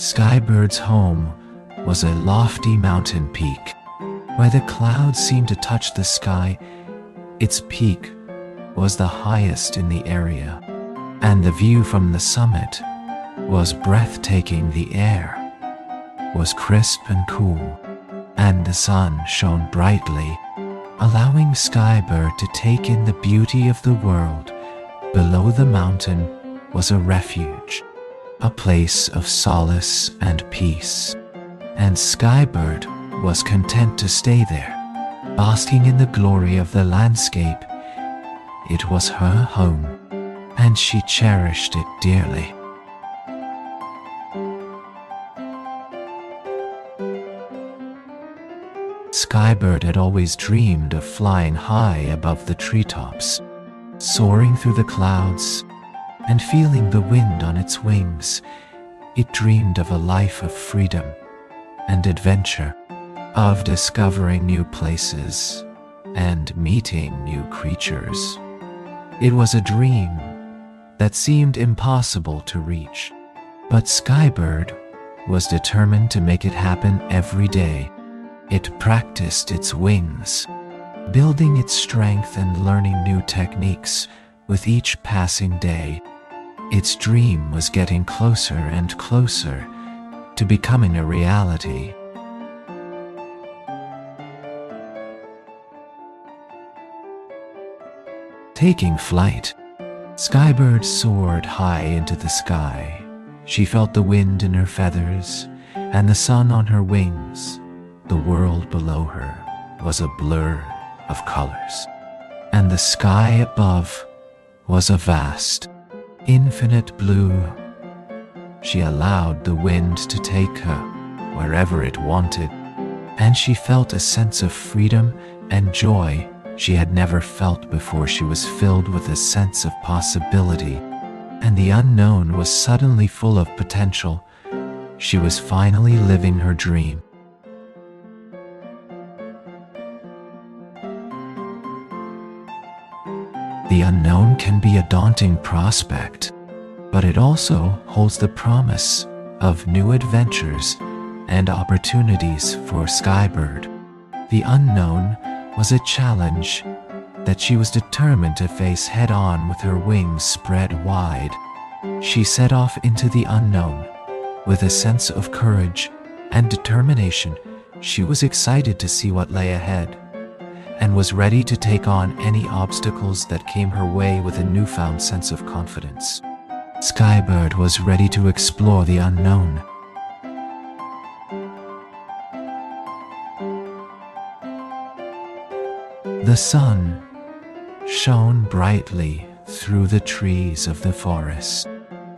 Skybird's home was a lofty mountain peak. Where the clouds seemed to touch the sky, its peak was the highest in the area, and the view from the summit was breathtaking. The air was crisp and cool, and the sun shone brightly, allowing Skybird to take in the beauty of the world. Below the mountain was a refuge, a place of solace and peace, and Skybird was content to stay there, basking in the glory of the landscape. It was her home, and she cherished it dearly. Skybird had always dreamed of flying high above the treetops, soaring through the clouds, and feeling the wind on its wings. It dreamed of a life of freedom and adventure, of discovering new places and meeting new creatures. It was a dream that seemed impossible to reach, but Skybird was determined to make it happen every day. It practiced its wings, building its strength and learning new techniques with each passing day. Its dream was getting closer and closer to becoming a reality. Taking flight, Skybird soared high into the sky. She felt the wind in her feathers and the sun on her wings. The world below her was a blur of colors, and the sky above was a vast, infinite blue. She allowed the wind to take her wherever it wanted, and she felt a sense of freedom and joy she had never felt before. She was filled with a sense of possibility, and the unknown was suddenly full of potential. She was finally living her dream. The unknown can be a daunting prospect, but it also holds the promise of new adventures and opportunities for Skybird. The unknown was a challenge that she was determined to face head-on with her wings spread wide. She set off into the unknown with a sense of courage and determination. She was excited to see what lay ahead, and was ready to take on any obstacles that came her way with a newfound sense of confidence. Skybird was ready to explore the unknown. The sun shone brightly through the trees of the forest,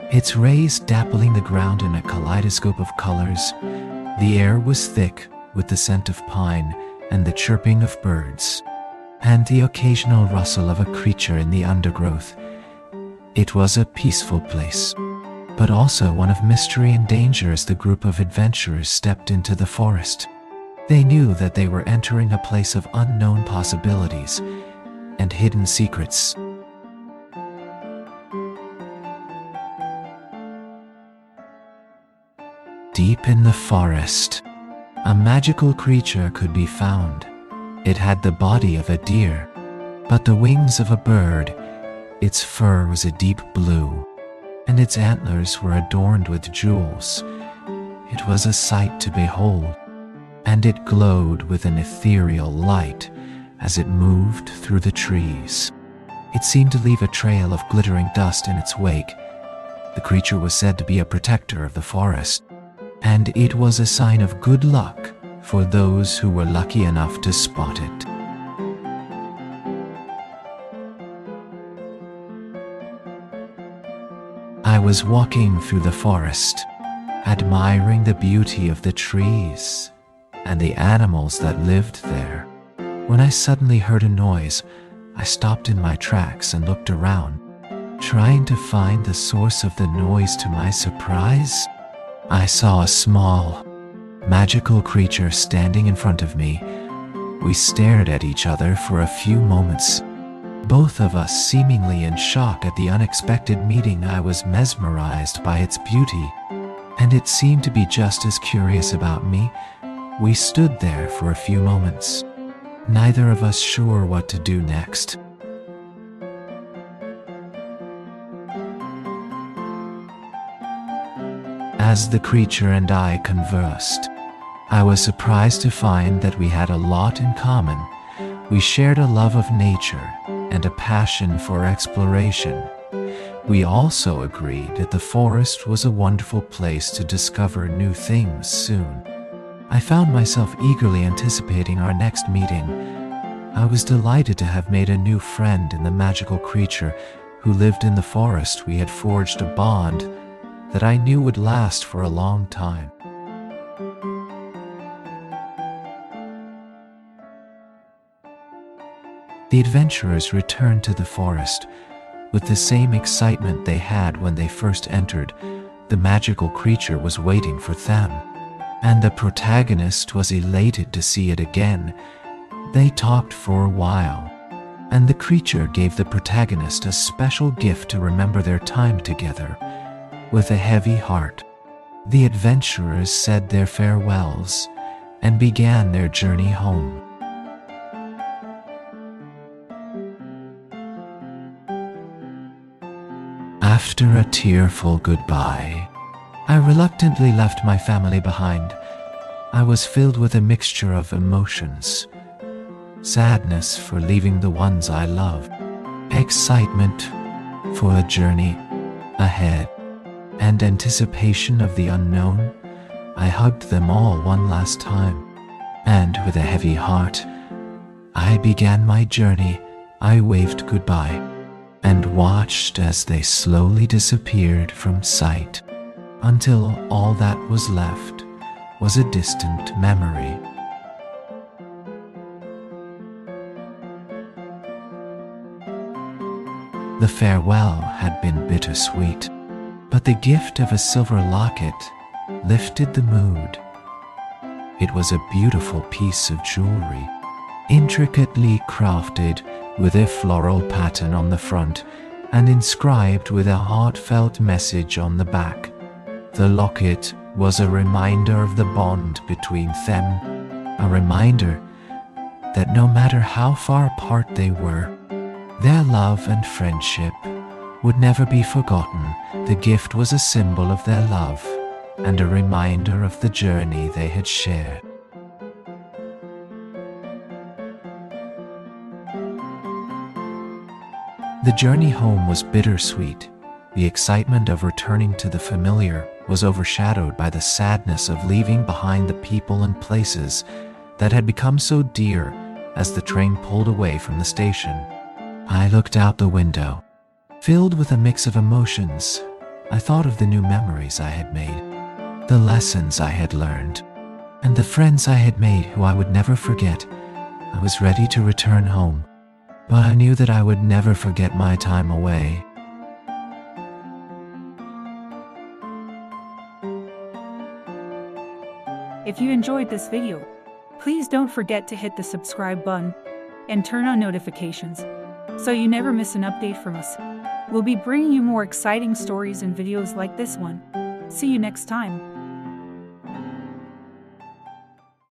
its rays dappling the ground in a kaleidoscope of colors. The air was thick with the scent of pine and the chirping of birds, and the occasional rustle of a creature in the undergrowth. It was a peaceful place, but also one of mystery and danger as the group of adventurers stepped into the forest. They knew that they were entering a place of unknown possibilities and hidden secrets. Deep in the forest, a magical creature could be found. It had the body of a deer, but the wings of a bird. Its fur was a deep blue, and its antlers were adorned with jewels. It was a sight to behold, and it glowed with an ethereal light as it moved through the trees. It seemed to leave a trail of glittering dust in its wake. The creature was said to be a protector of the forest, and it was a sign of good luck for those who were lucky enough to spot it. I was walking through the forest, admiring the beauty of the trees and the animals that lived there, when I suddenly heard a noise. I stopped in my tracks and looked around, trying to find the source of the noise. To my surprise, I saw a small, magical creature standing in front of me. We stared at each other for a few moments, both of us seemingly in shock at the unexpected meeting. I was mesmerized by its beauty, and it seemed to be just as curious about me. We stood there for a few moments, neither of us sure what to do next. As the creature and I conversed, I was surprised to find that we had a lot in common. We shared a love of nature and a passion for exploration. We also agreed that the forest was a wonderful place to discover new things soon. I found myself eagerly anticipating our next meeting. I was delighted to have made a new friend in the magical creature who lived in the forest. We had forged a bond that I knew would last for a long time. The adventurers returned to the forest with the same excitement they had when they first entered. The magical creature was waiting for them, and the protagonist was elated to see it again. They talked for a while, and the creature gave the protagonist a special gift to remember their time together. With a heavy heart, the adventurers said their farewells and began their journey home. After a tearful goodbye, I reluctantly left my family behind. I was filled with a mixture of emotions: sadness for leaving the ones I loved, excitement for a journey ahead, and anticipation of the unknown. I hugged them all one last time, and with a heavy heart, I began my journey. I waved goodbye and watched as they slowly disappeared from sight, until all that was left was a distant memory. The farewell had been bittersweet, but the gift of a silver locket lifted the mood. It was a beautiful piece of jewelry, intricately crafted with a floral pattern on the front and inscribed with a heartfelt message on the back. The locket was a reminder of the bond between them, a reminder that no matter how far apart they were, their love and friendship would never be forgotten. The gift was a symbol of their love and a reminder of the journey they had shared. The journey home was bittersweet. The excitement of returning to the familiar was overshadowed by the sadness of leaving behind the people and places that had become so dear. As the train pulled away from the station, I looked out the window, filled with a mix of emotions. I thought of the new memories I had made, the lessons I had learned, and the friends I had made who I would never forget. I was ready to return home, but I knew that I would never forget my time away. If you enjoyed this video, please don't forget to hit the subscribe button and turn on notifications so you never miss an update from us. We'll be bringing you more exciting stories and videos like this one. See you next time.